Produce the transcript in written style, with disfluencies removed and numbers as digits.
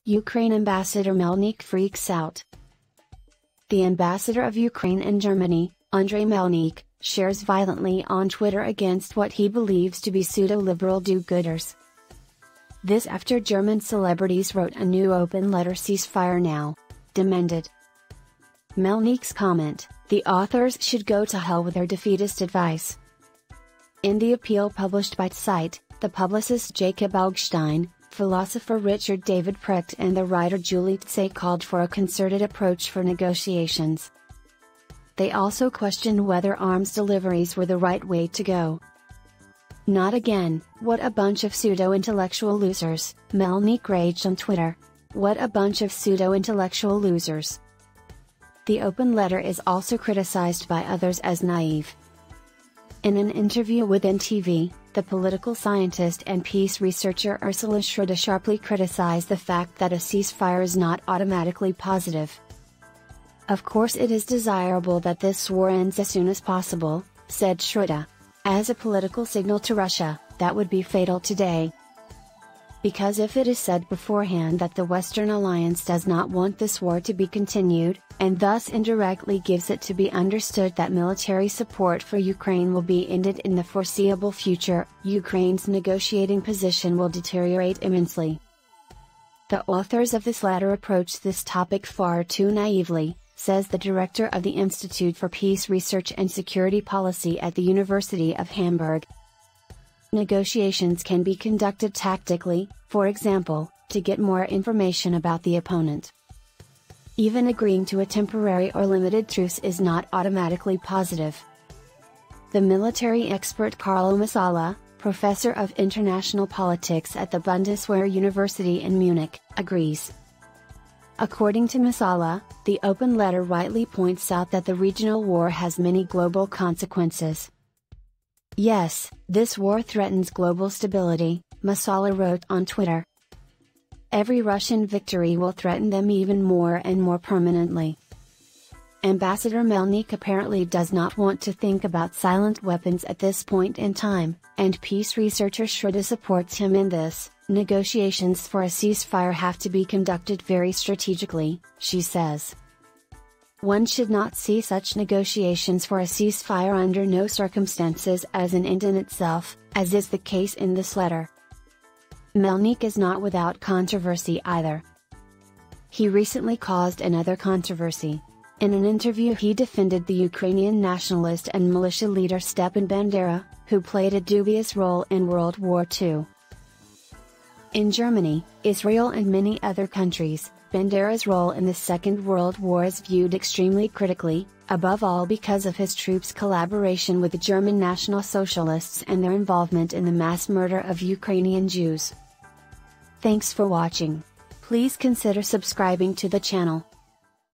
Ukraine Ambassador Melnyk freaks out. The ambassador of Ukraine in Germany, Andrey Melnik, shares violently on Twitter against what he believes to be pseudo-liberal do-gooders. This after German celebrities wrote a new open letter "Ceasefire now" demanded. Melnyk's comment, "The authors should go to hell with their defeatist advice." In the appeal published by Zeit, the publicist Jakob Augstein, philosopher Richard David Precht and the writer Juli Zeh called for a concerted approach for negotiations. They also questioned whether arms deliveries were the right way to go. "Not again, what a bunch of pseudo-intellectual losers," Melnyk raged on Twitter. "What a bunch of pseudo-intellectual losers." The open letter is also criticized by others as naive. In an interview with NTV, the political scientist and peace researcher Ursula Schroeder sharply criticized the fact that a ceasefire is not automatically positive. "Of course it is desirable that this war ends as soon as possible," said Schroeder. "As a political signal to Russia, that would be fatal today. Because if it is said beforehand that the Western alliance does not want this war to be continued, and thus indirectly gives it to be understood that military support for Ukraine will be ended in the foreseeable future, Ukraine's negotiating position will deteriorate immensely." The authors of this letter approach this topic far too naively, says the director of the Institute for Peace Research and Security Policy at the University of Hamburg. Negotiations can be conducted tactically, for example, to get more information about the opponent. Even agreeing to a temporary or limited truce is not automatically positive. The military expert Carlo Masala, professor of international politics at the Bundeswehr University in Munich, agrees. According to Masala, the open letter rightly points out that the regional war has many global consequences. "Yes, this war threatens global stability," Masala wrote on Twitter. "Every Russian victory will threaten them even more and more permanently." Ambassador Melnyk apparently does not want to think about silent weapons at this point in time, and peace researcher Schroeder supports him in this. "Negotiations for a ceasefire have to be conducted very strategically," she says. "One should not see such negotiations for a ceasefire under no circumstances as an end in itself, as is the case in this letter." Melnyk is not without controversy either. He recently caused another controversy. In an interview he defended the Ukrainian nationalist and militia leader Stepan Bandera, who played a dubious role in World War II. In Germany, Israel and many other countries, Bandera's role in the Second World War is viewed extremely critically, above all because of his troops' collaboration with the German National Socialists and their involvement in the mass murder of Ukrainian Jews. Thanks for watching. Please consider subscribing to the channel.